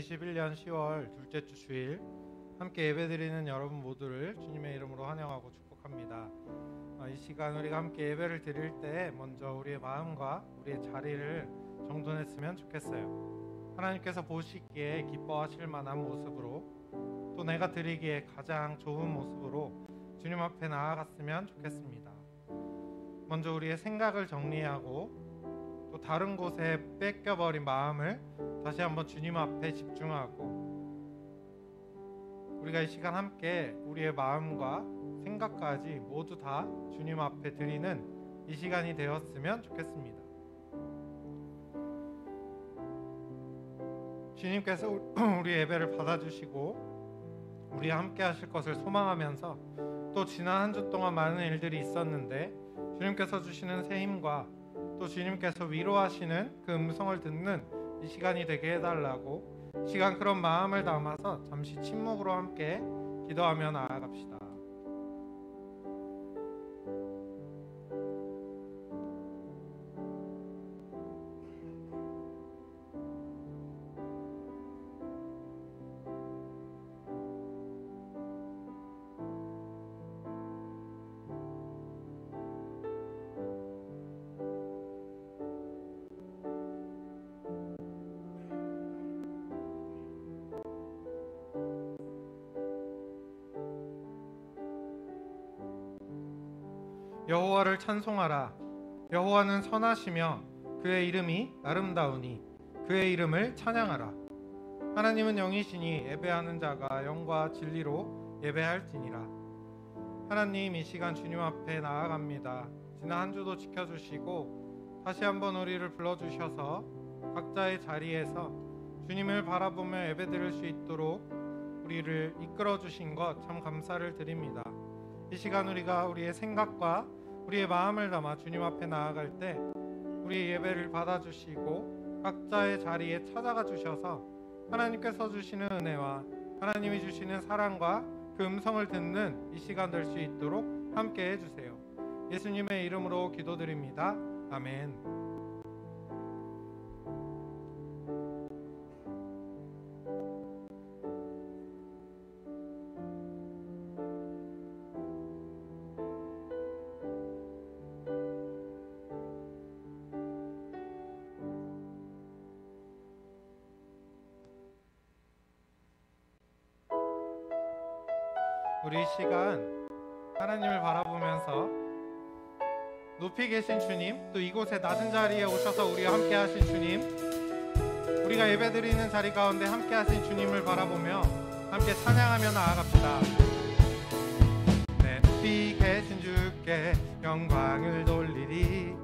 2021년 10월 둘째 주 주일 함께 예배드리는 여러분 모두를 주님의 이름으로 환영하고 축복합니다. 이 시간 우리가 함께 예배를 드릴 때 먼저 우리의 마음과 우리의 자리를 정돈했으면 좋겠어요. 하나님께서 보시기에 기뻐하실 만한 모습으로, 또 내가 드리기에 가장 좋은 모습으로 주님 앞에 나아갔으면 좋겠습니다. 먼저 우리의 생각을 정리하고 또 다른 곳에 뺏겨버린 마음을 다시 한번 주님 앞에 집중하고, 우리가 이 시간 함께 우리의 마음과 생각까지 모두 다 주님 앞에 드리는 이 시간이 되었으면 좋겠습니다. 주님께서 우리 예배를 받아주시고 우리 함께 하실 것을 소망하면서, 또 지난 한 주 동안 많은 일들이 있었는데 주님께서 주시는 새 힘과 또 주님께서 위로하시는 그 음성을 듣는 이 시간이 되게 해달라고, 시간 그런 마음을 담아서 잠시 침묵으로 함께 기도하며 나아갑시다. 여호와를 찬송하라. 여호와는 선하시며 그의 이름이 아름다우니 그의 이름을 찬양하라. 하나님은 영이시니 예배하는 자가 영과 진리로 예배할지니라. 하나님, 이 시간 주님 앞에 나아갑니다. 지난 한 주도 지켜주시고 다시 한번 우리를 불러주셔서 각자의 자리에서 주님을 바라보며 예배드릴 수 있도록 우리를 이끌어주신 것 참 감사를 드립니다. 이 시간 우리가 우리의 생각과 우리의 마음을 담아 주님 앞에 나아갈 때 우리의 예배를 받아주시고 각자의 자리에 찾아가 주셔서 하나님께서 주시는 은혜와 하나님이 주시는 사랑과 그 음성을 듣는 이 시간 될 수 있도록 함께 해주세요. 예수님의 이름으로 기도드립니다. 아멘. 우리 이 시간 하나님을 바라보면서 높이 계신 주님, 또 이곳에 낮은 자리에 오셔서 우리와 함께 하신 주님, 우리가 예배드리는 자리 가운데 함께 하신 주님을 바라보며 함께 찬양하며 나아갑시다. 내 높이 계신 주께 영광을 돌리리.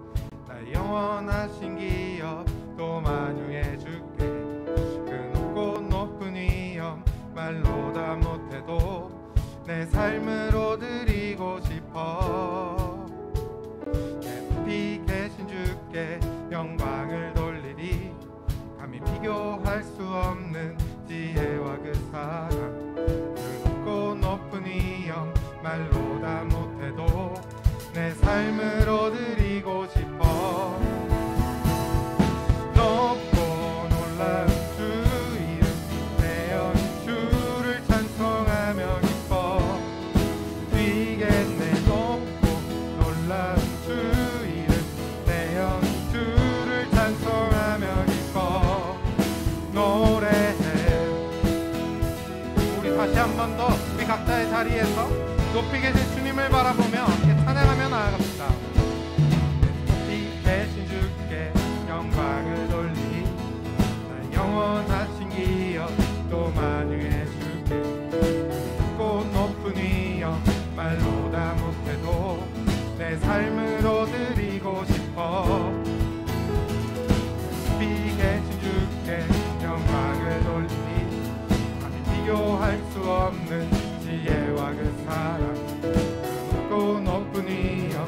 나의 영원하신 기업 또 만유해 주께. 그 높고 높은 위엄 말로 다 못해도 내 삶으로 드리고 싶어. 내 높이 계신 주께 영광을 돌리리. 감히 비교할 수 없는 지혜와 그 사랑. 그 높고 높은 위엄 말로 다 못해도 내 삶으로 드리고 싶어. 높고 놀라운 주 이름 내 영 주를 찬송하며 다시 한 번 더 우리 각자의 자리에서 높이 계신 주님을 바라보며 함께 찬양하며 나아갑시다. 높이 계신 주께 영광을 돌리니 나의 영원하신 기업 또 만유해 주께. 높고 높은 위엄 말로 다 못해도 내 삶으로 드리고 싶어. 높이 계신 주께 영광을 돌리니 비교할 수 없는 지혜와 그 사랑. 그 높고 높은 위엄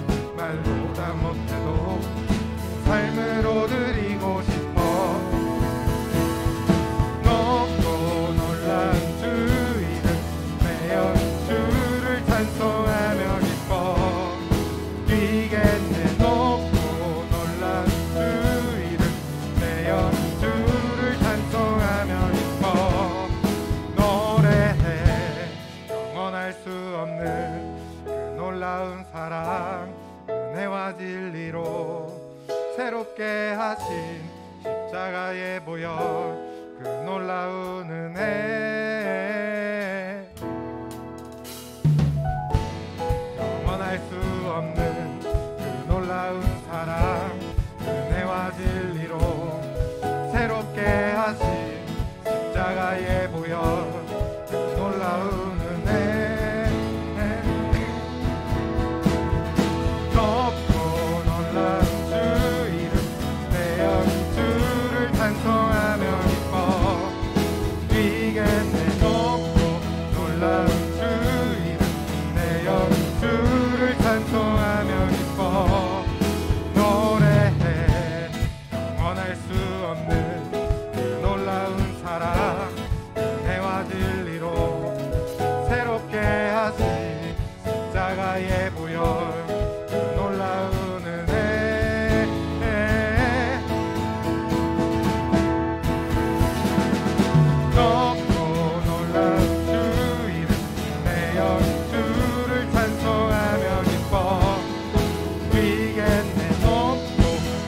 십자가에 보여 그 놀라운 은혜 높고 놀라운 주 이름 내 영이 주를 찬송하며 기뻐 뛰겠네 높고 놀라운 주 이름 내 영이 주를 찬송하며 기뻐 노래해 영원할 수 없는 그 놀라운 사랑 은혜와 진리로 새롭게 하신 십자가의 보혈 그 놀라운 은혜 높고 놀라운 주 이름 내 영이 주를 찬송하며 기뻐 뛰겠네 높고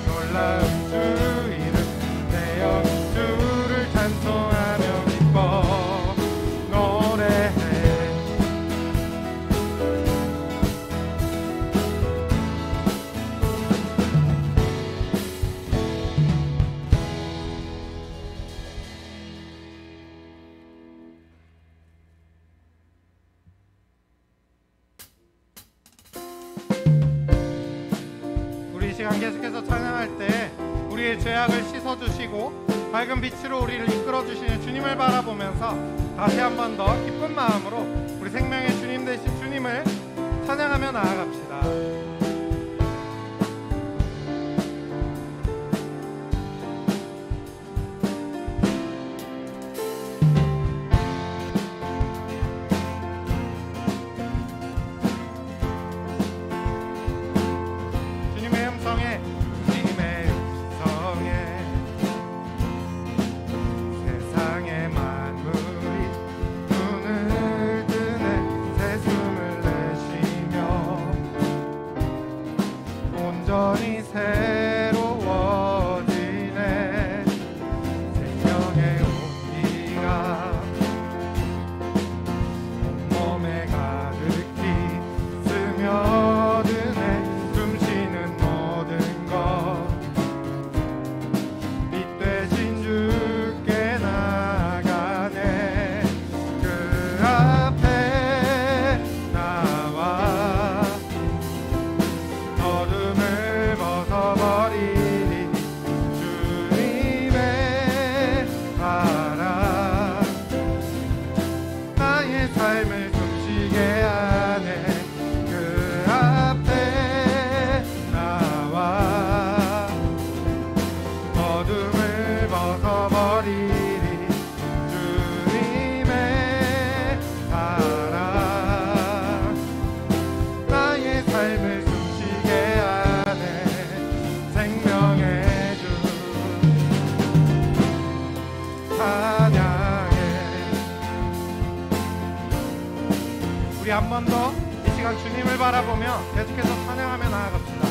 놀라운 주 이름 내 영이 주를 찬송하며 기뻐 노래해 우리 이 시간 계속해서 찬양할 때 우리의 죄악을 씻어주시고 밝은 빛으로 우리를 이끌어주시는 주님을 바라보면서 다시 한 번 더 기쁜 마음으로 우리 생명의 주님 되신 주님을 찬양하며 나아갑시다. 주님의 음성에 세상의 만물이 눈을 뜨네 새 숨을 내쉬며 온전히 새로워지네 생명의 온기가 온몸에 가득히 스며드네 숨쉬는 모든 것 빛 대신 주께 나가네 그 앞에 나와 어둠을 벗어버리니 주님의 바람 나의 삶을 숨쉬게 하네 그 앞에 나와 어둠을 벗어버리니 주님의 사랑 나의 삶을 숨쉬게 하네 생명의 주 찬양해 우리 한 번 더 이 시간 주님을 바라보며 계속해서 찬양하며 나아갑시다.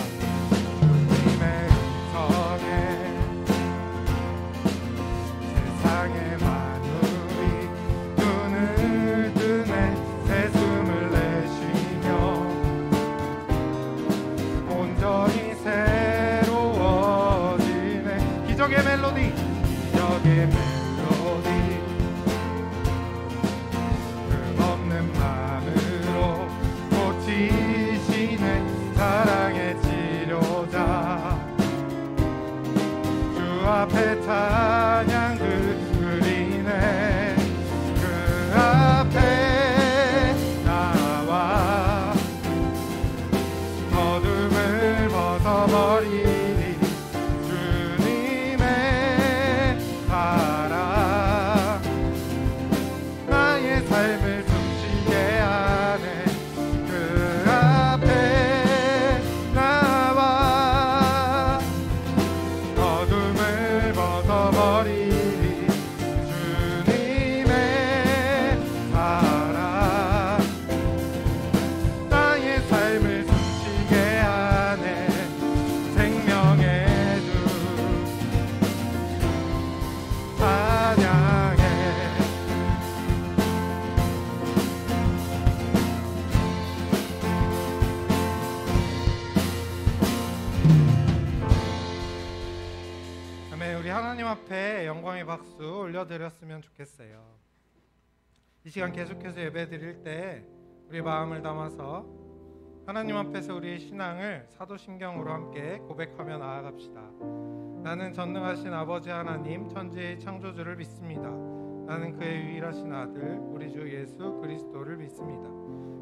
주님의 음성에 세상의 만물이 눈을 뜨네 새 숨을 내쉬며 온전히 새로워지네 기적의 멜로디 기적의 멜로디 흠없는 마음으로 고치시네 사랑의 지 함께 영광의 박수 올려드렸으면 좋겠어요. 이 시간 계속해서 예배 드릴 때 우리 마음을 담아서 하나님 앞에서 우리의 신앙을 사도신경으로 함께 고백하며 나아갑시다. 나는 전능하신 아버지 하나님 천지의 창조주를 믿습니다. 나는 그의 유일하신 아들 우리 주 예수 그리스도를 믿습니다.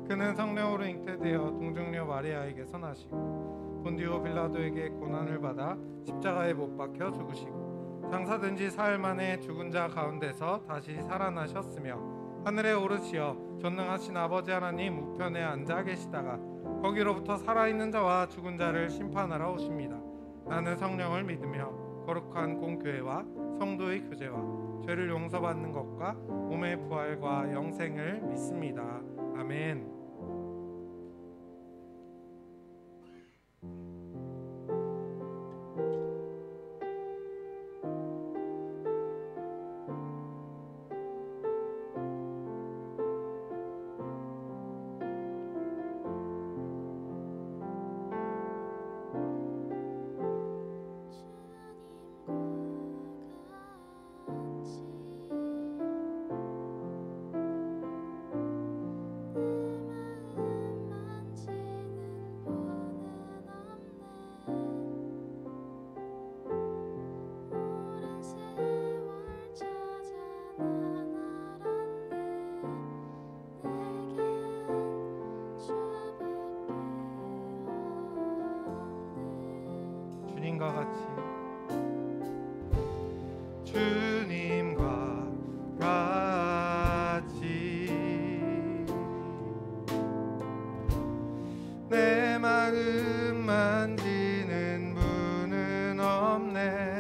그는 성령으로 잉태되어 동정녀 마리아에게서 나시고 본디오 빌라도에게 고난을 받아 십자가에 못 박혀 죽으시고 장사된 지 사흘 만에 죽은 자 가운데서 다시 살아나셨으며 하늘에 오르시어 전능하신 아버지 하나님 우편에 앉아 계시다가 거기로부터 살아있는 자와 죽은 자를 심판하러 오십니다. 나는 성령을 믿으며 거룩한 공교회와 성도의 교제와 죄를 용서받는 것과 몸의 부활과 영생을 믿습니다. 아멘. 주님과 같이 내 마음 만지는 분은 없네.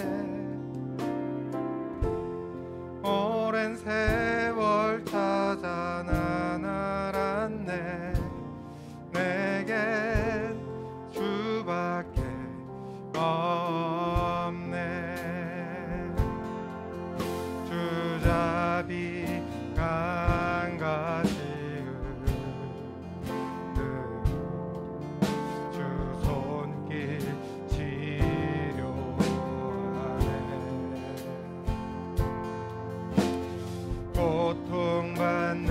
오랜 세월 찾아 난 알았네. 내겐 주밖에 없네. 주잡이 강가지 주 손길 치료하네. 고통받는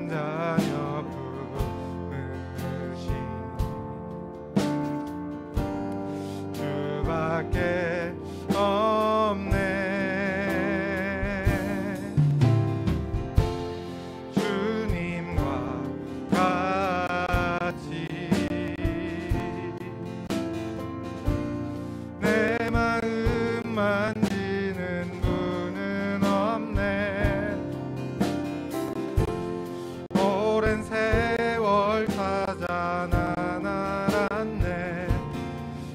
자녀 품으신 주밖에 없네. 주님과 같이 내 마음 만지는 분은 없네. 오랜 세월 찾아 난 알았네.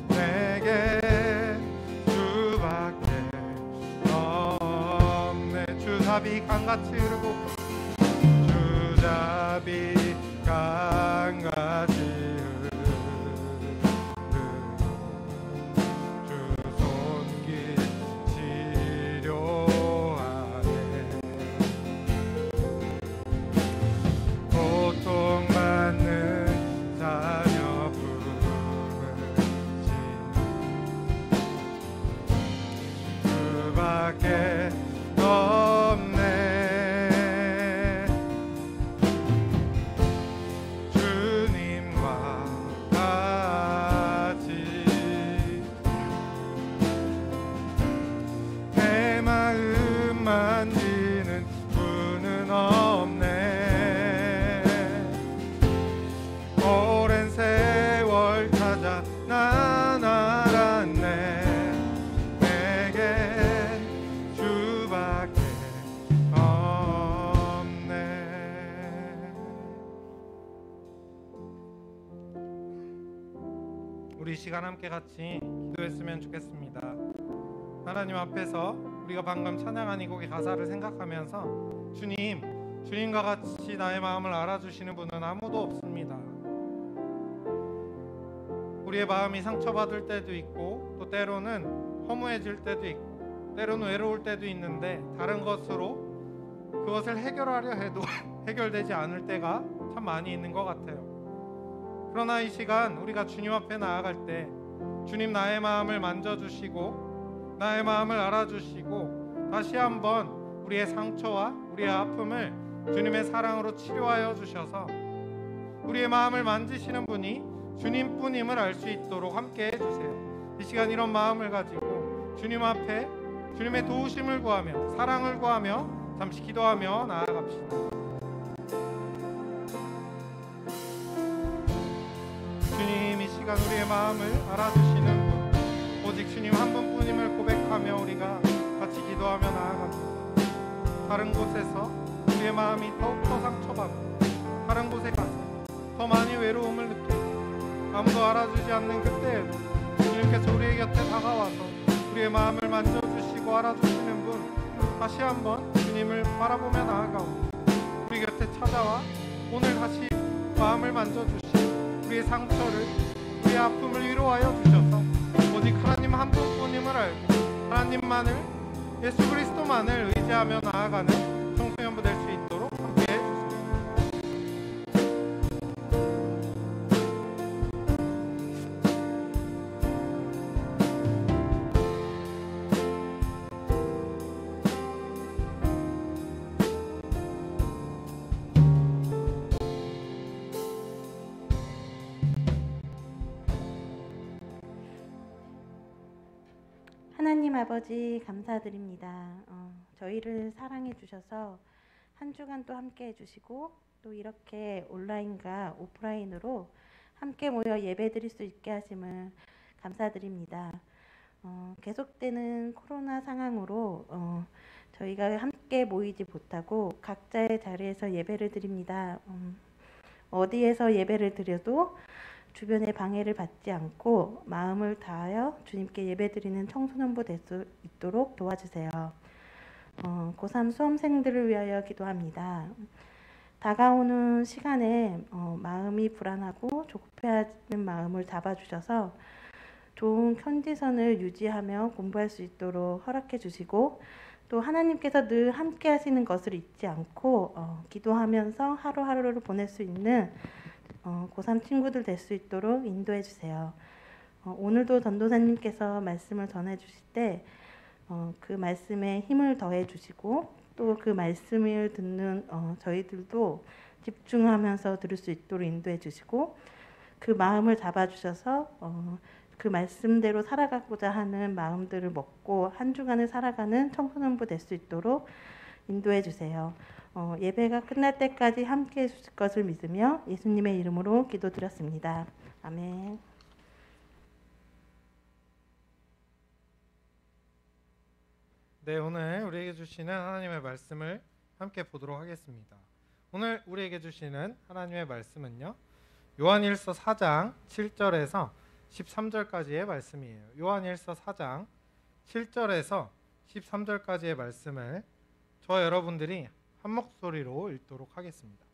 내게 주밖에 없네. 주잡이 강같이 흐르고 주잡이 강같이 흐르고 주 손길 치료하네. 고통받는 자녀 품으신 주밖에 없네. 주님과 같이 내 마음 만지는 분은 없네. 오랜 세월 찾아 난 알았네. 내게 주밖에 없네. 우리 시간 함께 같이 기도했으면 좋겠습니다. 하나님 앞에서 우리가 방금 찬양한 이 곡의 가사를 생각하면서 주님과 같이 나의 마음을 알아주시는 분은 아무도 없습니다. 우리의 마음이 상처받을 때도 있고 또 때로는 허무해질 때도 있고 때로는 외로울 때도 있는데 다른 것으로 그것을 해결하려 해도 해결되지 않을 때가 참 많이 있는 것 같아요. 그러나 이 시간 우리가 주님 앞에 나아갈 때 주님 나의 마음을 만져주시고 나의 마음을 알아주시고 다시 한번 우리의 상처와 우리의 아픔을 주님의 사랑으로 치료하여 주셔서 우리의 마음을 만지시는 분이 주님뿐임을 알 수 있도록 함께 해주세요. 이 시간 이런 마음을 가지고 주님 앞에 주님의 도우심을 구하며 사랑을 구하며 잠시 기도하며 나아갑시다. 주님, 이 시간 우리의 마음을 알아주시는 분 오직 주님 한 분뿐임을 고백하며 우리가 같이 기도하며 나아갑니다. 다른 곳에서 우리의 마음이 더욱더 상처받고 다른 곳에 가서 더 많이 외로움을 느끼고 아무도 알아주지 않는 그때에도 주님께서 우리의 곁에 다가와서 우리의 마음을 만져주시고 알아주시는 분 다시 한번 주님을 바라보며 나아가고 우리 곁에 찾아와 오늘 다시 마음을 만져주시고 우리의 상처를 우리의 아픔을 위로하여 주셔서 오직 하나님 한 분뿐임을 알고 하나님만을 예수 그리스도만을 의지하며 나아가는 청소년부 될 수 있도록 함께 해주세요. 하나님 아버지 감사드립니다. 저희를 사랑해 주셔서 한 주간 또 함께 해주시고 또 이렇게 온라인과 오프라인으로 함께 모여 예배 드릴 수 있게 하심을 감사드립니다. 계속되는 코로나 상황으로 저희가 함께 모이지 못하고 각자의 자리에서 예배를 드립니다. 어디에서 예배를 드려도 주변의 방해를 받지 않고 마음을 다하여 주님께 예배드리는 청소년부 될 수 있도록 도와주세요. 고3 수험생들을 위하여 기도합니다. 다가오는 시간에 마음이 불안하고 조급해하는 마음을 잡아주셔서 좋은 컨디션을 유지하며 공부할 수 있도록 허락해 주시고 또 하나님께서 늘 함께 하시는 것을 잊지 않고 기도하면서 하루하루를 보낼 수 있는 고3 친구들 될 수 있도록 인도해 주세요. 오늘도 전도사님께서 말씀을 전해 주실 때 그 말씀에 힘을 더해 주시고 또 그 말씀을 듣는 저희들도 집중하면서 들을 수 있도록 인도해 주시고 그 마음을 잡아 주셔서 그 말씀대로 살아가고자 하는 마음들을 먹고 한 주간을 살아가는 청소년부 될 수 있도록 인도해 주세요. 예배가 끝날 때까지 함께 해주실 것을 믿으며 예수님의 이름으로 기도드렸습니다. 아멘. 네, 오늘 우리에게 주시는 하나님의 말씀을 함께 보도록 하겠습니다. 오늘 우리에게 주시는 하나님의 말씀은요, 요한일서 4장 7절에서 13절까지의 말씀이에요. 요한일서 4장 7절에서 13절까지의 말씀을 저 여러분들이 한 목소리로 읽도록 하겠습니다.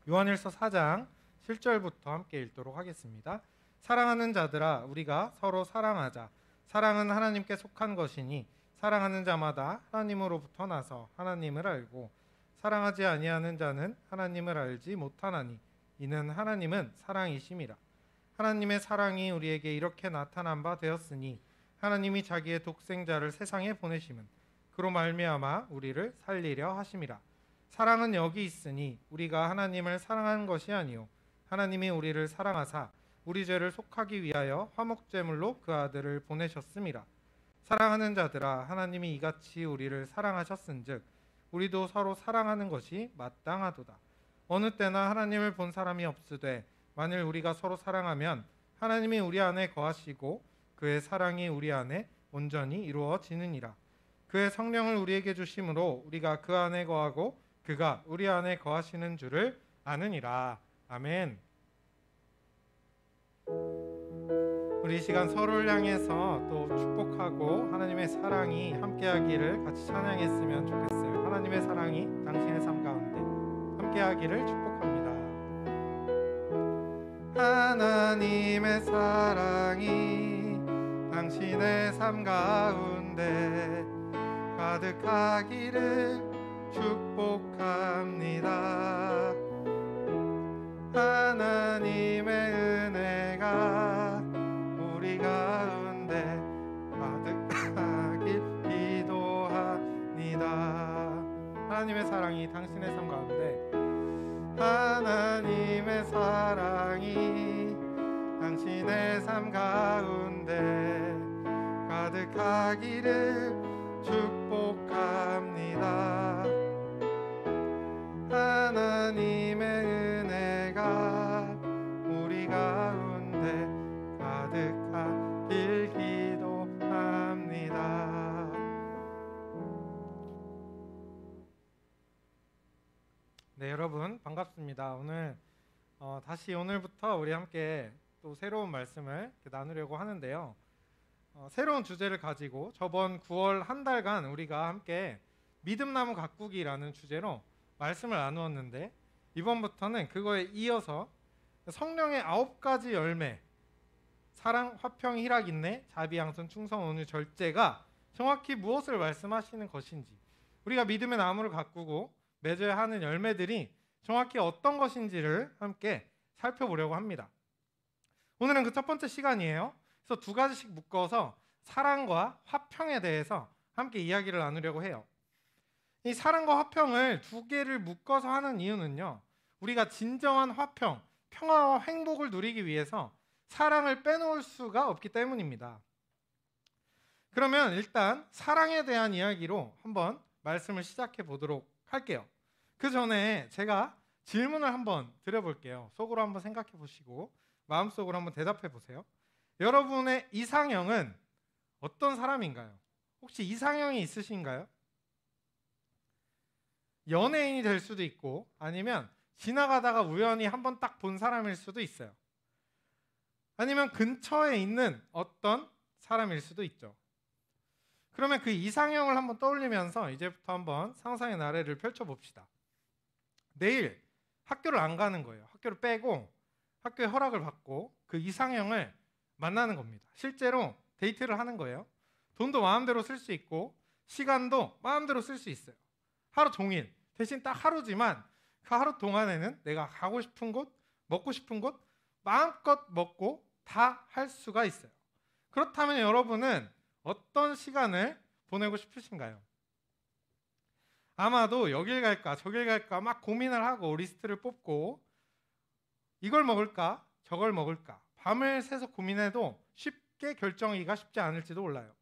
요한일서 4장 7절부터 함께 읽도록 하겠습니다. 사랑하는 자들아, 우리가 서로 사랑하자. 사랑은 하나님께 속한 것이니 사랑하는 자마다 하나님으로부터 나서 하나님을 알고 사랑하지 아니하는 자는 하나님을 알지 못하나니 이는 하나님은 사랑이심이라. 하나님의 사랑이 우리에게 이렇게 나타난 바 되었으니 하나님이 자기의 독생자를 세상에 보내심은 그로 말미암아 우리를 살리려 하심이라. 사랑은 여기 있으니 우리가 하나님을 사랑한 것이 아니요 하나님이 우리를 사랑하사 우리 죄를 속하기 위하여 화목제물로 그 아들을 보내셨음이라. 사랑하는 자들아, 하나님이 이같이 우리를 사랑하셨은즉 우리도 서로 사랑하는 것이 마땅하도다. 어느 때나 하나님을 본 사람이 없으되 만일 우리가 서로 사랑하면 하나님이 우리 안에 거하시고 그의 사랑이 우리 안에 온전히 이루어지느니라. 그의 성령을 우리에게 주심으로 우리가 그 안에 거하고 그가 우리 안에 거하시는 줄을 아느니라. 아멘. 우리 이 시간 서로를 향해서 또 축복하고 하나님의 사랑이 함께하기를 같이 찬양했으면 좋겠어요. 하나님의 사랑이 당신의 삶 가운데 함께하기를 축복합니다. 하나님의 사랑이 당신의 삶 가운데 가득하기를 축복합니다. 하나님의 은혜가 우리 가운데 하나님의 사랑이 당신의 삶 가운데, 하나님의 사랑이 당신의 삶 가운데 가득하기를 축복합니다. 하나님의 은혜가 우리 가운데 가득하길 기도합니다. 네, 여러분 반갑습니다. 다시 오늘부터 우리 함께 또 새로운 말씀을 나누려고 하는데요. 새로운 주제를 가지고 저번 9월 한 달간 우리가 함께 믿음나무 가꾸기라는 주제로 말씀을 나누었는데, 이번부터는 그거에 이어서 성령의 9가지 열매, 사랑, 화평, 희락, 인내, 자비, 양선, 충성, 온유, 절제가 정확히 무엇을 말씀하시는 것인지, 우리가 믿음의 나무를 가꾸고 맺어야 하는 열매들이 정확히 어떤 것인지를 함께 살펴보려고 합니다. 오늘은 그 첫 번째 시간이에요. 그래서 2가지씩 묶어서 사랑과 화평에 대해서 함께 이야기를 나누려고 해요. 이 사랑과 화평을 2개를 묶어서 하는 이유는요, 우리가 진정한 화평, 평화와 행복을 누리기 위해서 사랑을 빼놓을 수가 없기 때문입니다. 그러면 일단 사랑에 대한 이야기로 한번 말씀을 시작해 보도록 할게요. 그 전에 제가 질문을 한번 드려볼게요. 속으로 한번 생각해 보시고 마음속으로 한번 대답해 보세요. 여러분의 이상형은 어떤 사람인가요? 혹시 이상형이 있으신가요? 연예인이 될 수도 있고, 아니면 지나가다가 우연히 한번 딱 본 사람일 수도 있어요. 아니면 근처에 있는 어떤 사람일 수도 있죠. 그러면 그 이상형을 한번 떠올리면서 이제부터 한번 상상의 나래를 펼쳐봅시다. 내일 학교를 안 가는 거예요. 학교를 빼고 학교에 허락을 받고 그 이상형을 만나는 겁니다. 실제로 데이트를 하는 거예요. 돈도 마음대로 쓸 수 있고 시간도 마음대로 쓸 수 있어요. 하루 종일, 대신 딱 하루지만 그 하루 동안에는 내가 가고 싶은 곳, 먹고 싶은 곳 마음껏 먹고 다 할 수가 있어요. 그렇다면 여러분은 어떤 시간을 보내고 싶으신가요? 아마도 여길 갈까 저길 갈까 막 고민을 하고 리스트를 뽑고 이걸 먹을까 저걸 먹을까 밤을 새서 고민해도 쉽게 결정하기가 쉽지 않을지도 몰라요.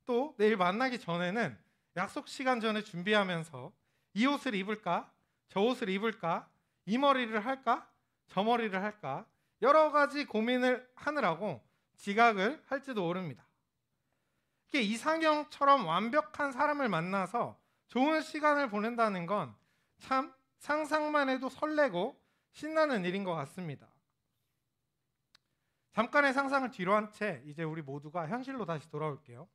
또 내일 만나기 전에는 약속 시간 전에 준비하면서 이 옷을 입을까 저 옷을 입을까, 이 머리를 할까 저 머리를 할까, 여러 가지 고민을 하느라고 지각을 할지도 모릅니다. 이게 이상형처럼 완벽한 사람을 만나서 좋은 시간을 보낸다는 건 참 상상만 해도 설레고 신나는 일인 것 같습니다. 잠깐의 상상을 뒤로 한 채 이제 우리 모두가 현실로 다시 돌아올게요.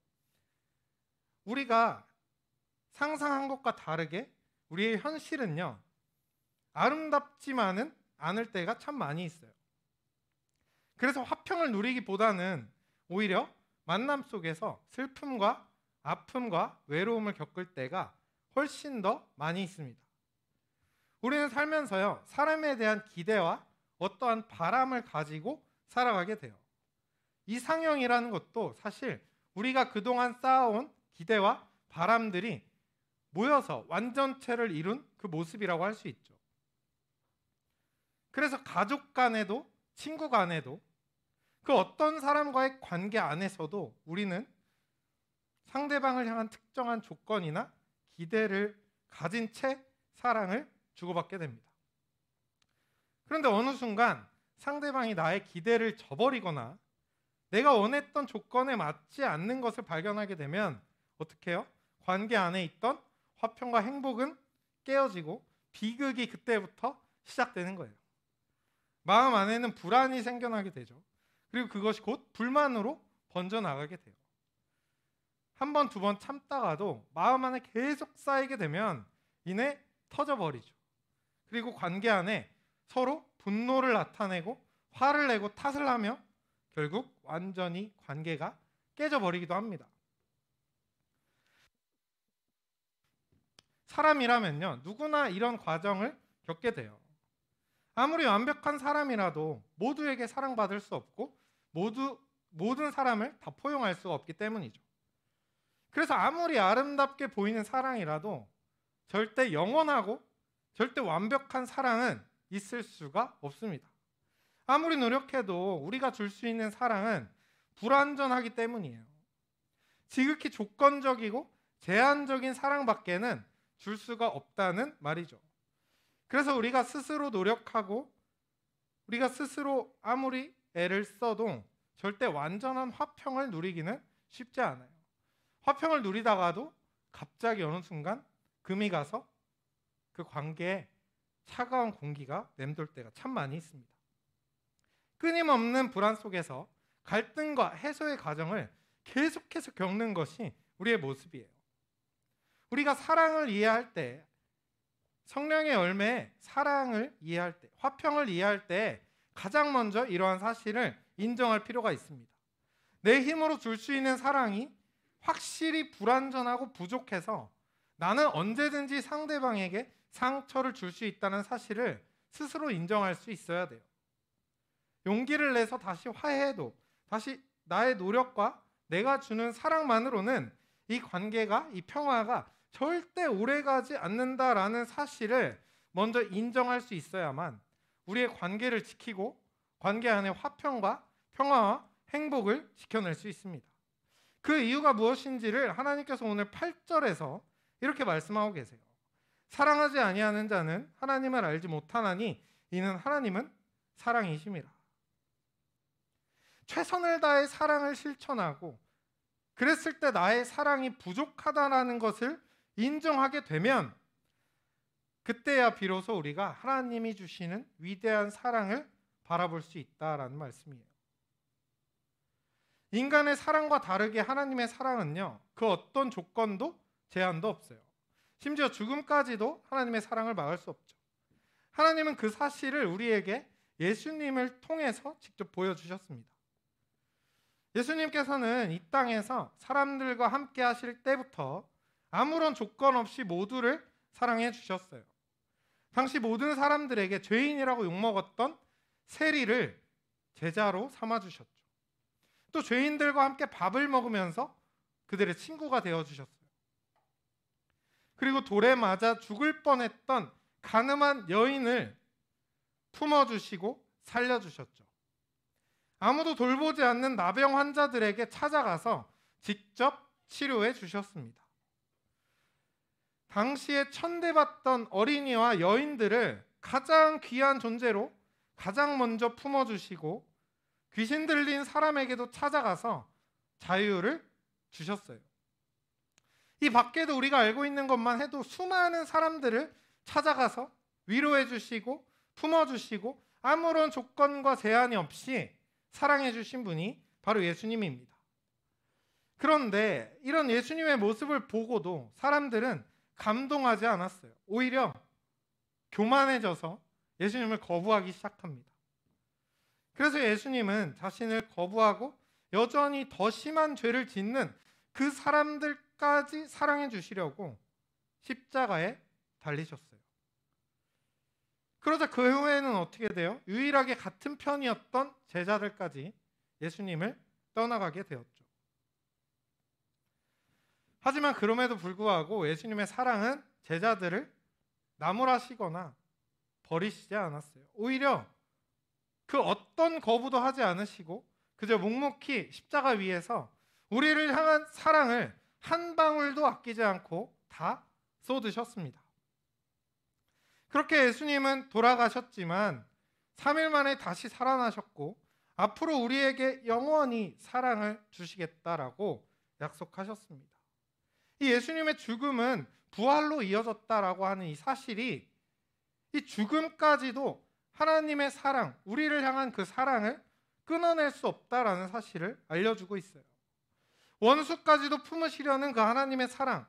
우리가 상상한 것과 다르게 우리의 현실은요, 아름답지만은 않을 때가 참 많이 있어요. 그래서 화평을 누리기보다는 오히려 만남 속에서 슬픔과 아픔과 외로움을 겪을 때가 훨씬 더 많이 있습니다. 우리는 살면서요, 사람에 대한 기대와 어떠한 바람을 가지고 살아가게 돼요. 이상형이라는 것도 사실 우리가 그동안 쌓아온 기대와 바람들이 모여서 완전체를 이룬 그 모습이라고 할 수 있죠. 그래서 가족 간에도 친구 간에도 그 어떤 사람과의 관계 안에서도 우리는 상대방을 향한 특정한 조건이나 기대를 가진 채 사랑을 주고받게 됩니다. 그런데 어느 순간 상대방이 나의 기대를 저버리거나 내가 원했던 조건에 맞지 않는 것을 발견하게 되면 어떻게 해요? 관계 안에 있던 화평과 행복은 깨어지고 비극이 그때부터 시작되는 거예요. 마음 안에는 불안이 생겨나게 되죠. 그리고 그것이 곧 불만으로 번져나가게 돼요. 한 번, 두 번 참다가도 마음 안에 계속 쌓이게 되면 이내 터져버리죠. 그리고 관계 안에 서로 분노를 나타내고 화를 내고 탓을 하며 결국 완전히 관계가 깨져버리기도 합니다. 사람이라면요, 누구나 이런 과정을 겪게 돼요. 아무리 완벽한 사람이라도 모두에게 사랑받을 수 없고 모든 사람을 다 포용할 수가 없기 때문이죠. 그래서 아무리 아름답게 보이는 사랑이라도 절대 영원하고 절대 완벽한 사랑은 있을 수가 없습니다. 아무리 노력해도 우리가 줄 수 있는 사랑은 불완전하기 때문이에요. 지극히 조건적이고 제한적인 사랑밖에는 줄 수가 없다는 말이죠. 그래서 우리가 스스로 노력하고 우리가 스스로 아무리 애를 써도 절대 완전한 화평을 누리기는 쉽지 않아요. 화평을 누리다가도 갑자기 어느 순간 금이 가서 그 관계에 차가운 공기가 맴돌 때가 참 많이 있습니다. 끊임없는 불안 속에서 갈등과 해소의 과정을 계속해서 겪는 것이 우리의 모습이에요. 우리가 사랑을 이해할 때, 성령의 열매의 사랑을 이해할 때, 화평을 이해할 때 가장 먼저 이러한 사실을 인정할 필요가 있습니다. 내 힘으로 줄 수 있는 사랑이 확실히 불완전하고 부족해서 나는 언제든지 상대방에게 상처를 줄 수 있다는 사실을 스스로 인정할 수 있어야 돼요. 용기를 내서 다시 화해해도 다시 나의 노력과 내가 주는 사랑만으로는 이 관계가, 이 평화가 절대 오래가지 않는다라는 사실을 먼저 인정할 수 있어야만 우리의 관계를 지키고 관계 안의 화평과 평화와 행복을 지켜낼 수 있습니다. 그 이유가 무엇인지를 하나님께서 오늘 8절에서 이렇게 말씀하고 계세요. 사랑하지 아니하는 자는 하나님을 알지 못하나니 이는 하나님은 사랑이심이라. 최선을 다해 사랑을 실천하고 그랬을 때 나의 사랑이 부족하다는 것을 인정하게 되면 그때야 비로소 우리가 하나님이 주시는 위대한 사랑을 바라볼 수 있다라는 말씀이에요. 인간의 사랑과 다르게 하나님의 사랑은요, 그 어떤 조건도 제한도 없어요. 심지어 죽음까지도 하나님의 사랑을 막을 수 없죠. 하나님은 그 사실을 우리에게 예수님을 통해서 직접 보여주셨습니다. 예수님께서는 이 땅에서 사람들과 함께 하실 때부터 아무런 조건 없이 모두를 사랑해 주셨어요. 당시 모든 사람들에게 죄인이라고 욕먹었던 세리를 제자로 삼아주셨죠. 또 죄인들과 함께 밥을 먹으면서 그들의 친구가 되어주셨어요. 그리고 돌에 맞아 죽을 뻔했던 가늠한 여인을 품어주시고 살려주셨죠. 아무도 돌보지 않는 나병 환자들에게 찾아가서 직접 치료해 주셨습니다. 당시에 천대받던 어린이와 여인들을 가장 귀한 존재로 가장 먼저 품어주시고 귀신 들린 사람에게도 찾아가서 자유를 주셨어요. 이 밖에도 우리가 알고 있는 것만 해도 수많은 사람들을 찾아가서 위로해 주시고 품어주시고 아무런 조건과 제한이 없이 사랑해 주신 분이 바로 예수님입니다. 그런데 이런 예수님의 모습을 보고도 사람들은 감동하지 않았어요. 오히려 교만해져서 예수님을 거부하기 시작합니다. 그래서 예수님은 자신을 거부하고 여전히 더 심한 죄를 짓는 그 사람들까지 사랑해 주시려고 십자가에 달리셨어요. 그러자 그 후에는 어떻게 돼요? 유일하게 같은 편이었던 제자들까지 예수님을 떠나가게 되었죠. 하지만 그럼에도 불구하고 예수님의 사랑은 제자들을 나무라시거나 버리시지 않았어요. 오히려 그 어떤 거부도 하지 않으시고 그저 묵묵히 십자가 위에서 우리를 향한 사랑을 한 방울도 아끼지 않고 다 쏟으셨습니다. 그렇게 예수님은 돌아가셨지만 3일 만에 다시 살아나셨고 앞으로 우리에게 영원히 사랑을 주시겠다라고 약속하셨습니다. 이 예수님의 죽음은 부활로 이어졌다라고 하는 이 사실이 이 죽음까지도 하나님의 사랑, 우리를 향한 그 사랑을 끊어낼 수 없다라는 사실을 알려주고 있어요. 원수까지도 품으시려는 그 하나님의 사랑,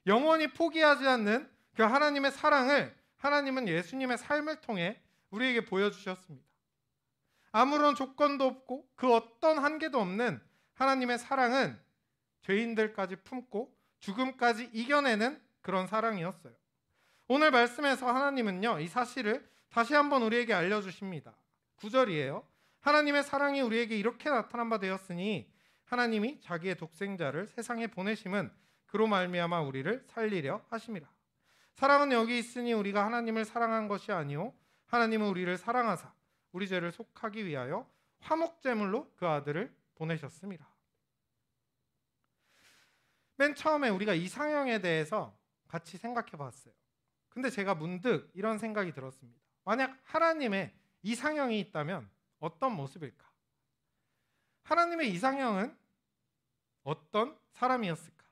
영원히 포기하지 않는 그 하나님의 사랑을 하나님은 예수님의 삶을 통해 우리에게 보여주셨습니다. 아무런 조건도 없고 그 어떤 한계도 없는 하나님의 사랑은 죄인들까지 품고 죽음까지 이겨내는 그런 사랑이었어요. 오늘 말씀에서 하나님은요, 이 사실을 다시 한번 우리에게 알려주십니다. 9절이에요. 하나님의 사랑이 우리에게 이렇게 나타난 바 되었으니 하나님이 자기의 독생자를 세상에 보내심은 그로 말미암아 우리를 살리려 하심이라. 사랑은 여기 있으니 우리가 하나님을 사랑한 것이 아니요 하나님은 우리를 사랑하사 우리 죄를 속하기 위하여 화목제물로 그 아들을 보내셨습니다. 맨 처음에 우리가 이상형에 대해서 같이 생각해 봤어요. 근데 제가 문득 이런 생각이 들었습니다. 만약 하나님의 이상형이 있다면 어떤 모습일까? 하나님의 이상형은 어떤 사람이었을까?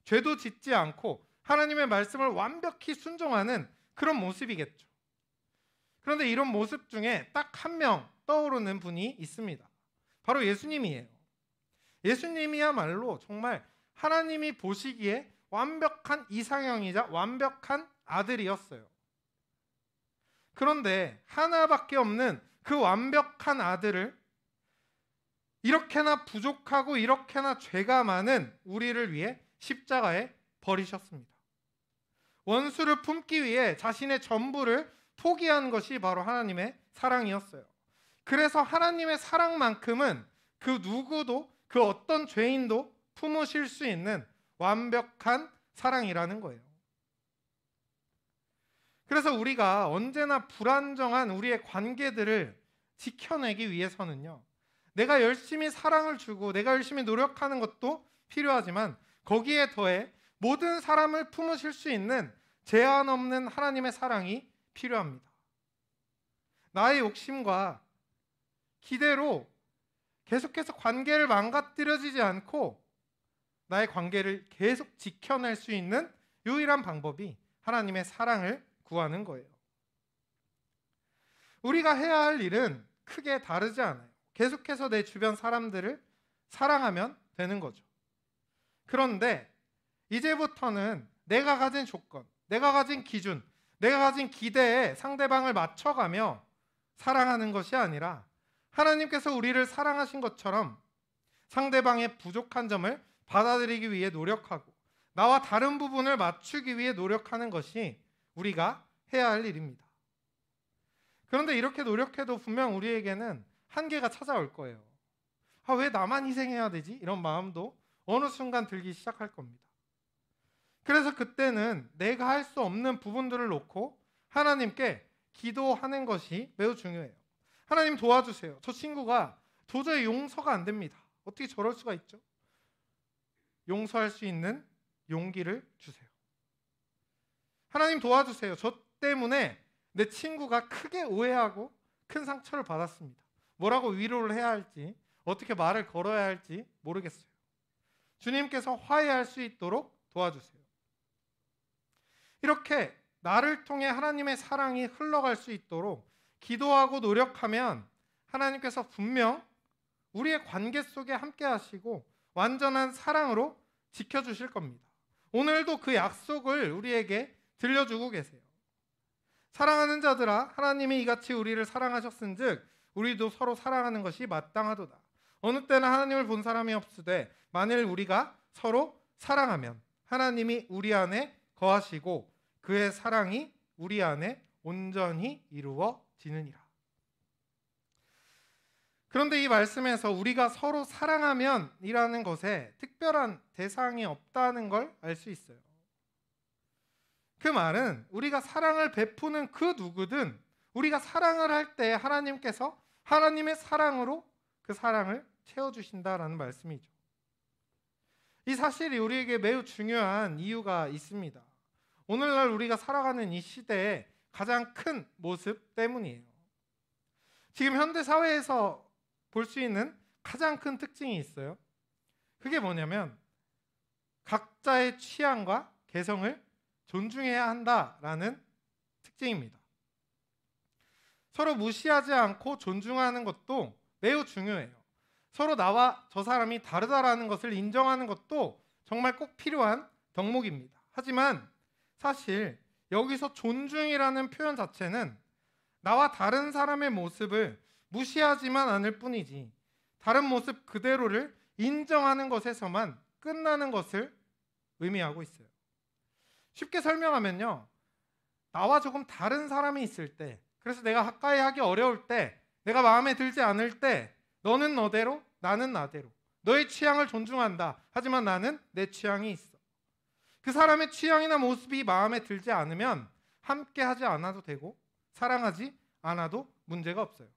죄도 짓지 않고 하나님의 말씀을 완벽히 순종하는 그런 모습이겠죠. 그런데 이런 모습 중에 딱 한 명 떠오르는 분이 있습니다. 바로 예수님이에요. 예수님이야말로 정말 하나님이 보시기에 완벽한 이상형이자 완벽한 아들이었어요. 그런데 하나밖에 없는 그 완벽한 아들을 이렇게나 부족하고 이렇게나 죄가 많은 우리를 위해 십자가에 버리셨습니다. 원수를 품기 위해 자신의 전부를 포기한 것이 바로 하나님의 사랑이었어요. 그래서 하나님의 사랑만큼은 그 누구도 그 어떤 죄인도 품으실 수 있는 완벽한 사랑이라는 거예요. 그래서 우리가 언제나 불안정한 우리의 관계들을 지켜내기 위해서는요, 내가 열심히 사랑을 주고 내가 열심히 노력하는 것도 필요하지만 거기에 더해 모든 사람을 품으실 수 있는 제한 없는 하나님의 사랑이 필요합니다. 나의 욕심과 기대로 계속해서 관계를 망가뜨려지지 않고 나의 관계를 계속 지켜낼 수 있는 유일한 방법이 하나님의 사랑을 구하는 거예요. 우리가 해야 할 일은 크게 다르지 않아요. 계속해서 내 주변 사람들을 사랑하면 되는 거죠. 그런데 이제부터는 내가 가진 조건, 내가 가진 기준, 내가 가진 기대에 상대방을 맞춰가며 사랑하는 것이 아니라 하나님께서 우리를 사랑하신 것처럼 상대방의 부족한 점을 받아들이기 위해 노력하고 나와 다른 부분을 맞추기 위해 노력하는 것이 우리가 해야 할 일입니다. 그런데 이렇게 노력해도 분명 우리에게는 한계가 찾아올 거예요. 왜 나만 희생해야 되지? 이런 마음도 어느 순간 들기 시작할 겁니다. 그래서 그때는 내가 할 수 없는 부분들을 놓고 하나님께 기도하는 것이 매우 중요해요. 하나님 도와주세요. 저 친구가 도저히 용서가 안 됩니다. 어떻게 저럴 수가 있죠? 용서할 수 있는 용기를 주세요. 하나님 도와주세요. 저 때문에 내 친구가 크게 오해하고 큰 상처를 받았습니다. 뭐라고 위로를 해야 할지, 어떻게 말을 걸어야 할지 모르겠어요. 주님께서 화해할 수 있도록 도와주세요. 이렇게 나를 통해 하나님의 사랑이 흘러갈 수 있도록 기도하고 노력하면 하나님께서 분명 우리의 관계 속에 함께 하시고 완전한 사랑으로 지켜주실 겁니다. 오늘도 그 약속을 우리에게 들려주고 계세요. 사랑하는 자들아, 하나님이 이같이 우리를 사랑하셨은즉 우리도 서로 사랑하는 것이 마땅하도다. 어느 때나 하나님을 본 사람이 없으되 만일 우리가 서로 사랑하면 하나님이 우리 안에 거하시고 그의 사랑이 우리 안에 온전히 이루어지느니라. 그런데 이 말씀에서 우리가 서로 사랑하면 이라는 것에 특별한 대상이 없다는 걸 알 수 있어요. 그 말은 우리가 사랑을 베푸는 그 누구든 우리가 사랑을 할 때 하나님께서 하나님의 사랑으로 그 사랑을 채워주신다라는 말씀이죠. 이 사실이 우리에게 매우 중요한 이유가 있습니다. 오늘날 우리가 살아가는 이 시대의 가장 큰 모습 때문이에요. 지금 현대 사회에서 볼 수 있는 가장 큰 특징이 있어요. 그게 뭐냐면 각자의 취향과 개성을 존중해야 한다라는 특징입니다. 서로 무시하지 않고 존중하는 것도 매우 중요해요. 서로 나와 저 사람이 다르다라는 것을 인정하는 것도 정말 꼭 필요한 덕목입니다. 하지만 사실 여기서 존중이라는 표현 자체는 나와 다른 사람의 모습을 무시하지만 않을 뿐이지 다른 모습 그대로를 인정하는 것에서만 끝나는 것을 의미하고 있어요. 쉽게 설명하면요, 나와 조금 다른 사람이 있을 때, 그래서 내가 가까이 하기 어려울 때, 내가 마음에 들지 않을 때 너는 너대로 나는 나대로, 너의 취향을 존중한다. 하지만 나는 내 취향이 있어. 그 사람의 취향이나 모습이 마음에 들지 않으면 함께 하지 않아도 되고 사랑하지 않아도 문제가 없어요.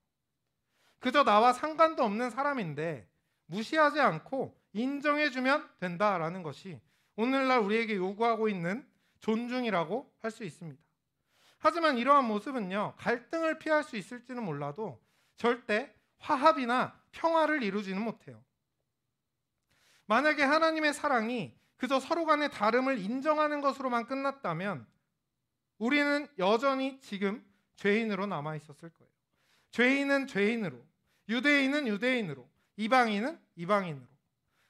그저 나와 상관도 없는 사람인데 무시하지 않고 인정해주면 된다라는 것이 오늘날 우리에게 요구하고 있는 존중이라고 할 수 있습니다. 하지만 이러한 모습은요, 갈등을 피할 수 있을지는 몰라도 절대 화합이나 평화를 이루지는 못해요. 만약에 하나님의 사랑이 그저 서로 간의 다름을 인정하는 것으로만 끝났다면 우리는 여전히 지금 죄인으로 남아 있었을 거예요. 죄인은 죄인으로, 유대인은 유대인으로, 이방인은 이방인으로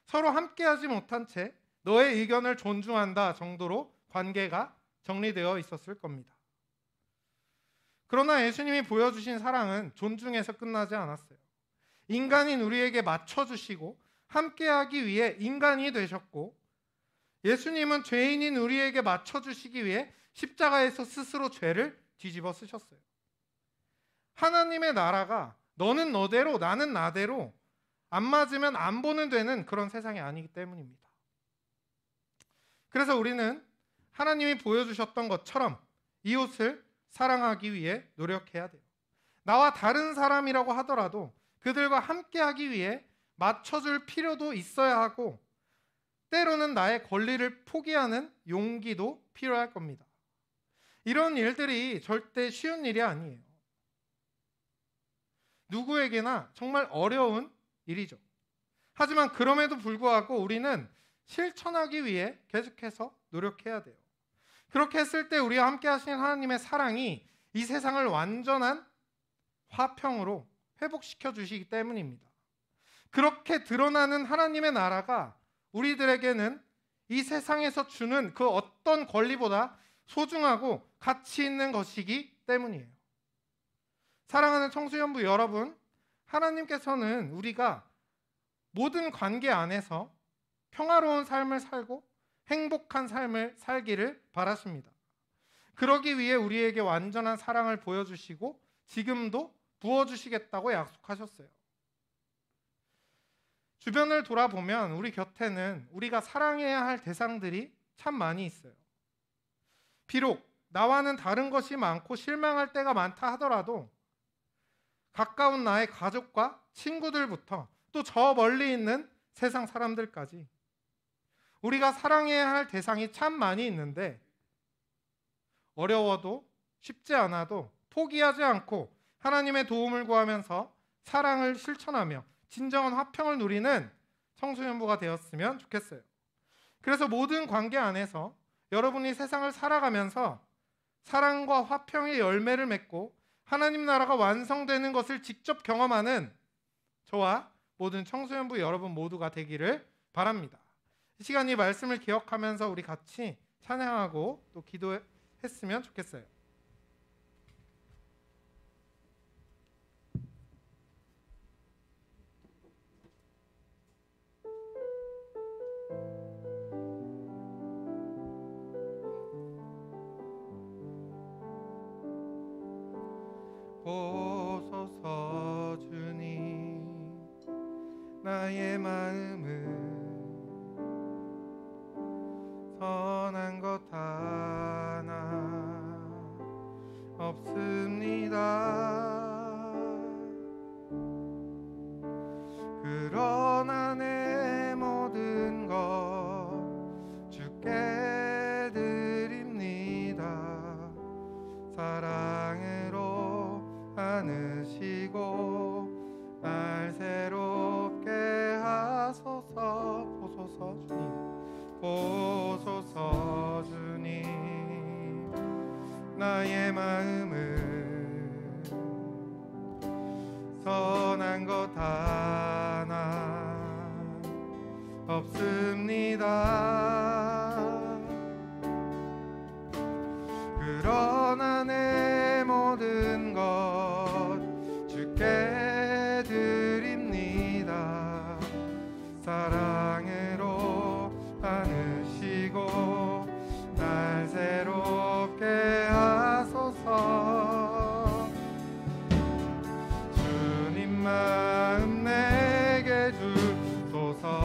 서로 함께하지 못한 채 너의 의견을 존중한다 정도로 관계가 정리되어 있었을 겁니다. 그러나 예수님이 보여주신 사랑은 존중에서 끝나지 않았어요. 인간인 우리에게 맞춰주시고 함께하기 위해 인간이 되셨고, 예수님은 죄인인 우리에게 맞춰주시기 위해 십자가에서 스스로 죄를 뒤집어 쓰셨어요. 하나님의 나라가 너는 너대로 나는 나대로 안 맞으면 안 보는 되는 그런 세상이 아니기 때문입니다. 그래서 우리는 하나님이 보여주셨던 것처럼 이웃을 사랑하기 위해 노력해야 돼요. 나와 다른 사람이라고 하더라도 그들과 함께하기 위해 맞춰줄 필요도 있어야 하고, 때로는 나의 권리를 포기하는 용기도 필요할 겁니다. 이런 일들이 절대 쉬운 일이 아니에요. 누구에게나 정말 어려운 일이죠. 하지만 그럼에도 불구하고 우리는 실천하기 위해 계속해서 노력해야 돼요. 그렇게 했을 때 우리와 함께 하시는 하나님의 사랑이 이 세상을 완전한 화평으로 회복시켜 주시기 때문입니다. 그렇게 드러나는 하나님의 나라가 우리들에게는 이 세상에서 주는 그 어떤 권리보다 소중하고 가치 있는 것이기 때문이에요. 사랑하는 청소년부 여러분, 하나님께서는 우리가 모든 관계 안에서 평화로운 삶을 살고 행복한 삶을 살기를 바라십니다. 그러기 위해 우리에게 완전한 사랑을 보여주시고 지금도 부어주시겠다고 약속하셨어요. 주변을 돌아보면 우리 곁에는 우리가 사랑해야 할 대상들이 참 많이 있어요. 비록 나와는 다른 것이 많고 실망할 때가 많다 하더라도 가까운 나의 가족과 친구들부터 또 저 멀리 있는 세상 사람들까지 우리가 사랑해야 할 대상이 참 많이 있는데, 어려워도 쉽지 않아도 포기하지 않고 하나님의 도움을 구하면서 사랑을 실천하며 진정한 화평을 누리는 청소년부가 되었으면 좋겠어요. 그래서 모든 관계 안에서 여러분이 세상을 살아가면서 사랑과 화평의 열매를 맺고 하나님 나라가 완성되는 것을 직접 경험하는 저와 모든 청소년부 여러분 모두가 되기를 바랍니다. 이 시간 이 말씀을 기억하면서 우리 같이 찬양하고 또 기도했으면 좋겠어요. 보소서 주님, 나의 마음을 선한 것 하나 없습니다. 그러나 내 모든 것 주께 드립니다. 사랑으로 안으시고 날 새롭게 하소서. 보소서 주님, 보소서 주님, 나의 마음을 선한 것 하나 없습니다. 그러나 내 모든 것 주께 드립니다. 사랑으로 안으시고 날 새롭게 하소서. 주님 마음 내게 주소서.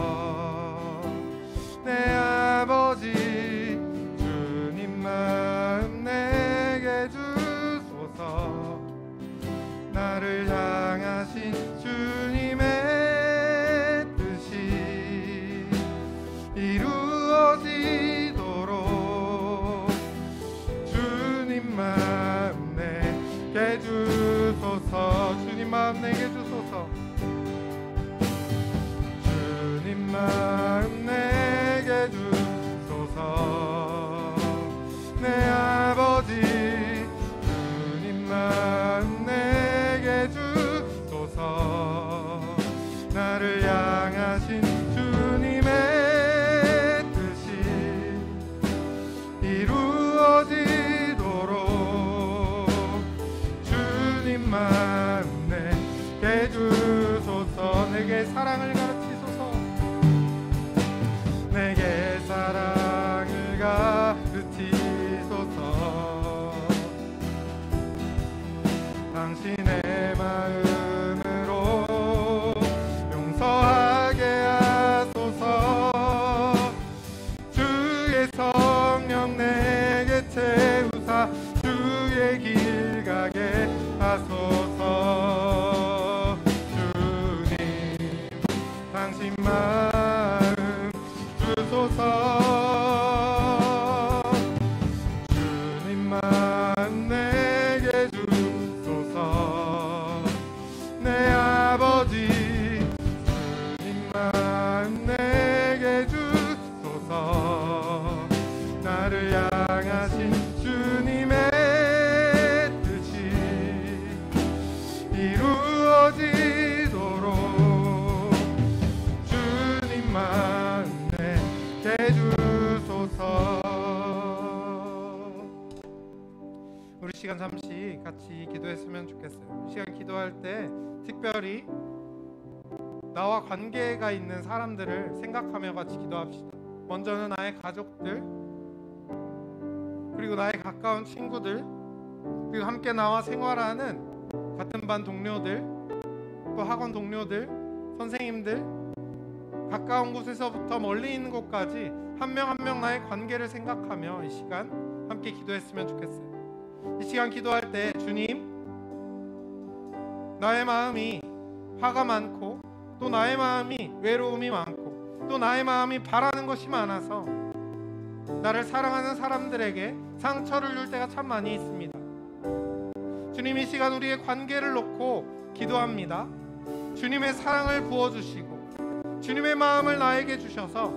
그치소서. 당신의 마음으로 용서하게 하소서. 주의 성령 내게 채우사 주의 길 가게 하소서. 주님 당신 마음 주소서. 주님만 내게 주소서. 내 아버지 주님만 내게 주소서. 나를 향하신 주님의 뜻이 이루어지도록 주님만 내게 주소서. 우리 시간 잠시 같이 기도했으면 좋겠어요. 이 시간 기도할 때 특별히 나와 관계가 있는 사람들을 생각하며 같이 기도합시다. 먼저는 나의 가족들, 그리고 나의 가까운 친구들, 그리고 함께 나와 생활하는 같은 반 동료들, 또 학원 동료들, 선생님들, 가까운 곳에서부터 멀리 있는 곳까지 한 명 한 명 나의 관계를 생각하며 이 시간 함께 기도했으면 좋겠어요. 이 시간 기도할 때 주님, 나의 마음이 화가 많고 또 나의 마음이 외로움이 많고 또 나의 마음이 바라는 것이 많아서 나를 사랑하는 사람들에게 상처를 줄 때가 참 많이 있습니다. 주님, 이 시간 우리의 관계를 놓고 기도합니다. 주님의 사랑을 부어주시고 주님의 마음을 나에게 주셔서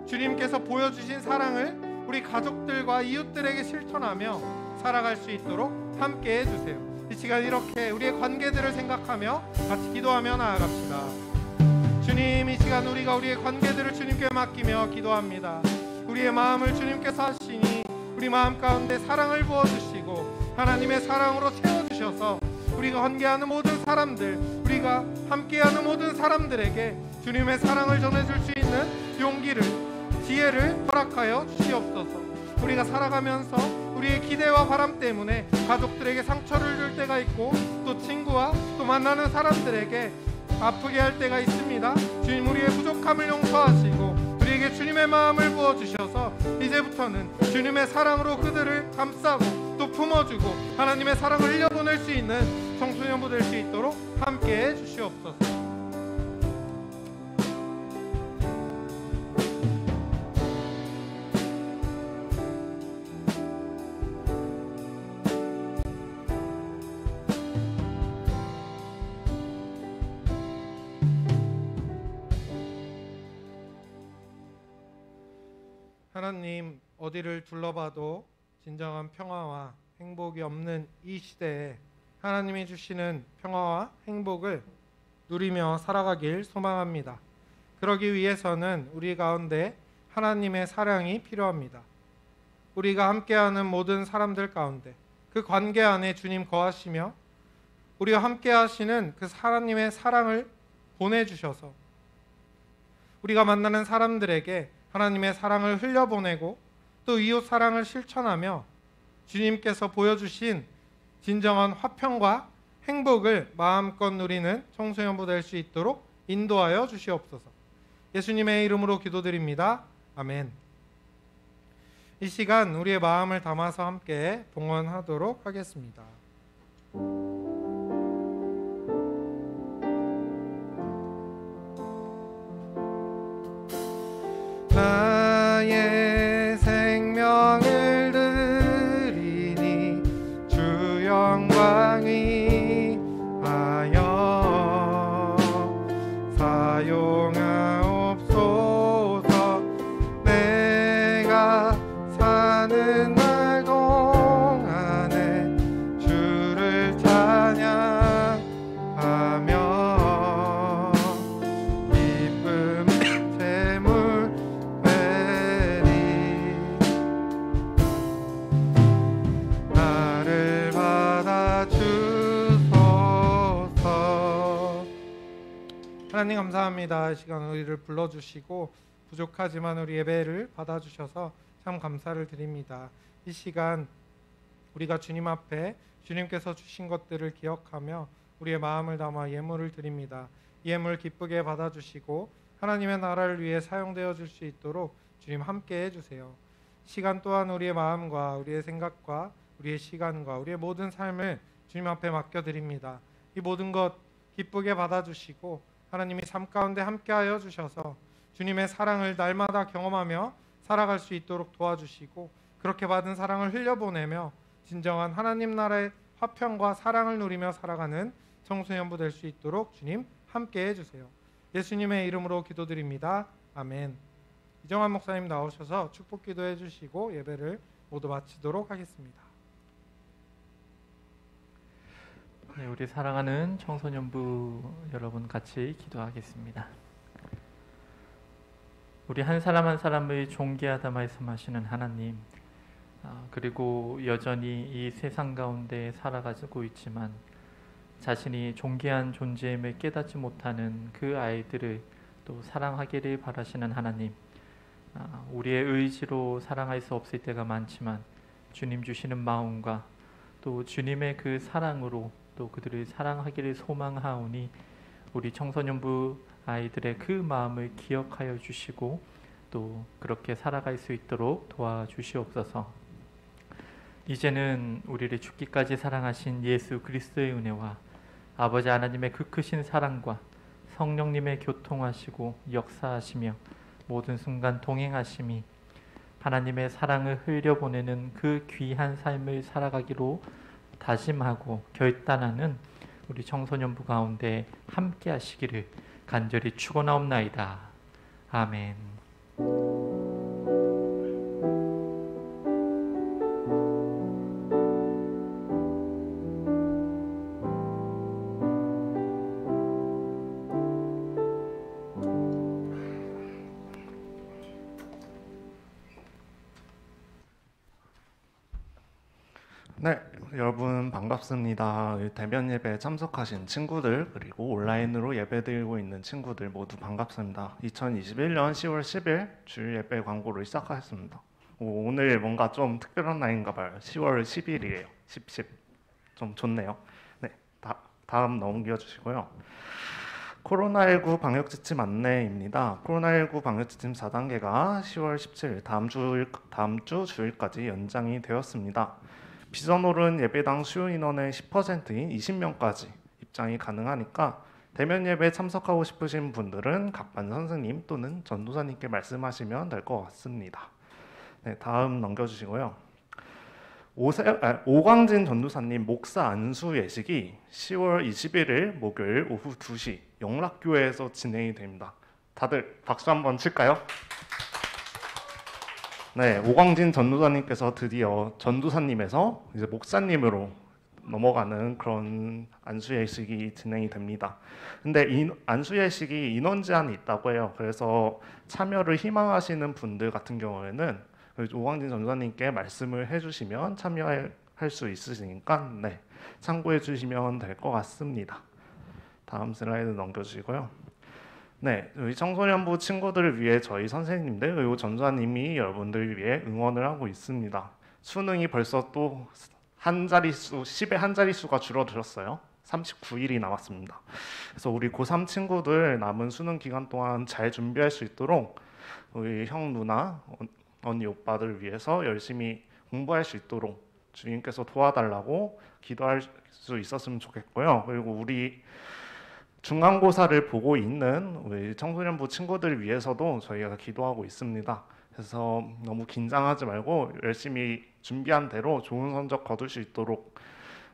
주님께서 보여주신 사랑을 우리 가족들과 이웃들에게 실천하며 살아갈 수 있도록 함께 해주세요. 이 시간 이렇게 우리의 관계들을 생각하며 같이 기도하며 나아갑시다. 주님, 이 시간 우리가 우리의 관계들을 주님께 맡기며 기도합니다. 우리의 마음을 주님께서 하시니 우리 마음 가운데 사랑을 부어주시고 하나님의 사랑으로 채워주셔서 우리가 관계하는 모든 사람들, 우리가 함께하는 모든 사람들에게 주님의 사랑을 전해줄 수 있는 용기를, 지혜를 허락하여 주시옵소서. 우리가 살아가면서 우리의 기대와 바람 때문에 가족들에게 상처를 줄 때가 있고 또 친구와 또 만나는 사람들에게 아프게 할 때가 있습니다. 주님, 우리의 부족함을 용서하시고 우리에게 주님의 마음을 부어주셔서 이제부터는 주님의 사랑으로 그들을 감싸고 또 품어주고 하나님의 사랑을 흘려보낼 수 있는 청소년부 될 수 있도록 함께해 주시옵소서. 하나님, 어디를 둘러봐도 진정한 평화와 행복이 없는 이 시대에 하나님이 주시는 평화와 행복을 누리며 살아가길 소망합니다. 그러기 위해서는 우리 가운데 하나님의 사랑이 필요합니다. 우리가 함께하는 모든 사람들 가운데 그 관계 안에 주님 거하시며 우리와 함께 하시는 그 하나님의 사랑을 보내주셔서 우리가 만나는 사람들에게 하나님의 사랑을 흘려보내고 또 이웃 사랑을 실천하며 주님께서 보여주신 진정한 화평과 행복을 마음껏 누리는 청소년부 될 수 있도록 인도하여 주시옵소서. 예수님의 이름으로 기도드립니다. 아멘. 이 시간 우리의 마음을 담아서 함께 봉헌하도록 하겠습니다. 나의 생명을 드리니 주 영광 위하여 사용하옵소서. 내가 사는 날 동안에 주를 찬양하며 기쁨 재물 나를 받아주소서. 하나님 감사합니다. 이 시간 우리를 불러주시고 부족하지만 우리 예배를 받아주셔서 참 감사를 드립니다. 이 시간 우리가 주님 앞에 주님께서 주신 것들을 기억하며 우리의 마음을 담아 예물을 드립니다. 이 예물 기쁘게 받아주시고 하나님의 나라를 위해 사용되어 줄 수 있도록 주님 함께 해주세요. 시간 또한 우리의 마음과 우리의 생각과 우리의 시간과 우리의 모든 삶을 주님 앞에 맡겨드립니다. 이 모든 것 기쁘게 받아주시고 하나님이 삶 가운데 함께하여 주셔서 주님의 사랑을 날마다 경험하며 살아갈 수 있도록 도와주시고 그렇게 받은 사랑을 흘려보내며 진정한 하나님 나라의 화평과 사랑을 누리며 살아가는 청소년부 될 수 있도록 주님 함께 해주세요. 예수님의 이름으로 기도드립니다. 아멘. 이정환 목사님 나오셔서 축복 기도해 주시고 예배를 모두 마치도록 하겠습니다. 네, 우리 사랑하는 청소년부 여러분 같이 기도하겠습니다. 우리 한 사람 한 사람을 존귀하다 말씀하시는 하나님, 그리고 여전히 이 세상 가운데 살아가고 있지만 자신이 존귀한 존재임을 깨닫지 못하는 그 아이들을 또 사랑하기를 바라시는 하나님, 우리의 의지로 사랑할 수 없을 때가 많지만 주님 주시는 마음과 또 주님의 그 사랑으로 또 그들을 사랑하기를 소망하오니 우리 청소년부 아이들의 그 마음을 기억하여 주시고 또 그렇게 살아갈 수 있도록 도와주시옵소서. 이제는 우리를 죽기까지 사랑하신 예수 그리스도의 은혜와 아버지 하나님의 그 크신 사랑과 성령님의 교통하시고 역사하시며 모든 순간 동행하심이 하나님의 사랑을 흘려보내는 그 귀한 삶을 살아가기로 다짐하고 결단하는 우리 청소년부 가운데 함께 하시기를 간절히 축원하옵나이다. 아멘. 네, 여러분 반갑습니다. 대면 예배에 참석하신 친구들 그리고 온라인으로 예배드리고 있는 친구들 모두 반갑습니다. 2021년 10월 10일 주일 예배 광고를 시작하겠습니다. 오늘 뭔가 좀 특별한 날인가 봐요. 10월 10일이에요. 10. 좀 좋네요. 네, 다음 넘겨주시고요. 코로나19 방역지침 안내입니다. 코로나19 방역지침 4단계가 10월 17일 다음 주 주일까지 연장이 되었습니다. 비전홀은 예배당 수요 인원의 10%인 20명까지 입장이 가능하니까 대면 예배에 참석하고 싶으신 분들은 각 반 선생님 또는 전도사님께 말씀하시면 될 것 같습니다. 네, 다음 넘겨주시고요. 오광진 전도사님 목사 안수 예식이 10월 21일 목요일 오후 2시 영락교회에서 진행이 됩니다. 다들 박수 한번 칠까요? 네, 오광진 전도사님께서 드디어 전도사님에서 이제 목사님으로 넘어가는 그런 안수 예식이 진행이 됩니다. 근데 이 안수 예식이 인원 제한이 있다고 해요. 그래서 참여를 희망하시는 분들 같은 경우에는 오광진 전도사님께 말씀을 해주시면 참여할 수 있으시니까 네, 참고해 주시면 될 것 같습니다. 다음 슬라이드 넘겨주시고요. 네, 저희 청소년부 친구들을 위해 저희 선생님들 그리고 전도사님이 여러분들을 위해 응원을 하고 있습니다. 수능이 벌써 또 한 자릿수, 10의 한 자릿수가 줄어들었어요. 39일이 남았습니다. 그래서 우리 고3 친구들 남은 수능 기간 동안 잘 준비할 수 있도록 우리 형, 누나, 언니, 오빠들 위해서 열심히 공부할 수 있도록 주님께서 도와달라고 기도할 수 있었으면 좋겠고요. 그리고 우리 중간고사를 보고 있는 우리 청소년부 친구들 위해서도 저희가 기도하고 있습니다. 그래서 너무 긴장하지 말고 열심히 준비한 대로 좋은 성적 거둘 수 있도록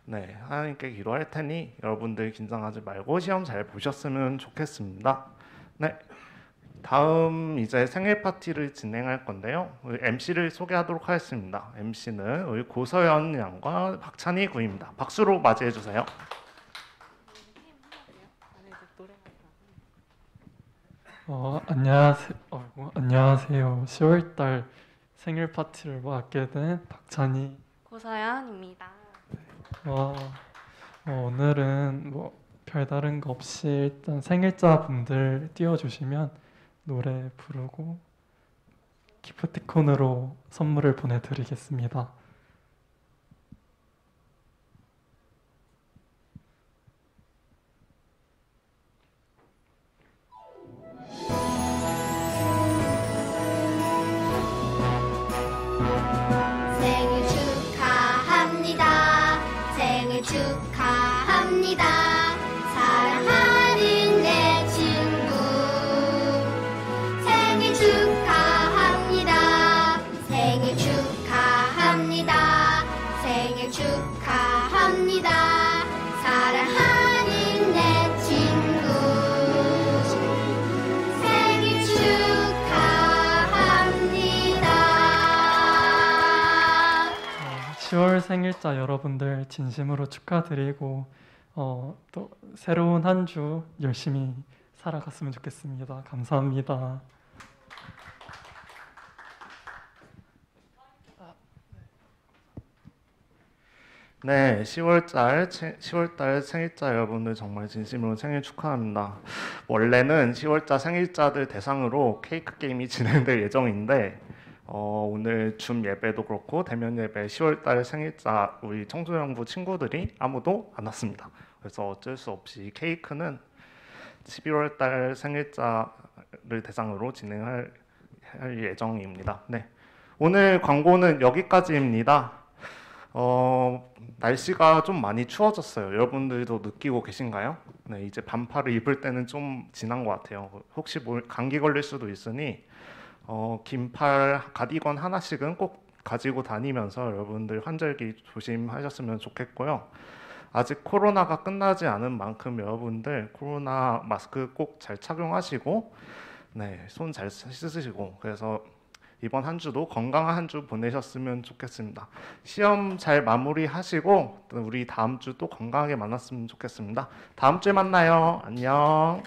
네, 하나님께 기도할 테니 여러분들 긴장하지 말고 시험 잘 보셨으면 좋겠습니다. 네, 다음 이제 생일 파티를 진행할 건데요. 우리 MC를 소개하도록 하겠습니다. MC는 우리 고서연 양과 박찬희 군입니다. 박수로 맞이해 주세요. 안녕하세요. 10월달 생일 파티를 맡게 된 박찬희 고서연입니다. 오늘은 별다른 거 없이 일단 생일자 분들 띄워주시면 노래 부르고 기프티콘으로 선물을 보내드리겠습니다. 생일 축하합니다. 생일 축하합니다. 사랑하는 내 친구. 생일 축하합니다. 생일 축하합니다. 생일 축하합니다. 사랑하는 내 친구. 생일 축하합니다. 10월 생일자 여러분들 진심으로 축하드리고 또 새로운 한 주 열심히 살아갔으면 좋겠습니다. 감사합니다. 네, 10월달 생일자 여러분들 정말 진심으로 생일 축하합니다. 원래는 10월자 생일자들 대상으로 케이크 게임이 진행될 예정인데 오늘 줌 예배도 그렇고 대면 예배 10월달 생일자 우리 청소년부 친구들이 아무도 안 왔습니다. 그래서 어쩔 수 없이 케이크는 11월달 생일자를 대상으로 진행할 예정입니다. 네, 오늘 광고는 여기까지입니다. 날씨가 좀 많이 추워졌어요. 여러분들도 느끼고 계신가요? 네, 이제 반팔을 입을 때는 좀 지난 것 같아요. 혹시 감기 걸릴 수도 있으니 긴팔 가디건 하나씩은 꼭 가지고 다니면서 여러분들 환절기 조심하셨으면 좋겠고요. 아직 코로나가 끝나지 않은 만큼 여러분들 코로나 마스크 꼭 잘 착용하시고 네, 손 잘 씻으시고 그래서 이번 한 주도 건강한 한 주 보내셨으면 좋겠습니다. 시험 잘 마무리하시고 우리 다음 주 또 건강하게 만났으면 좋겠습니다. 다음 주에 만나요. 안녕.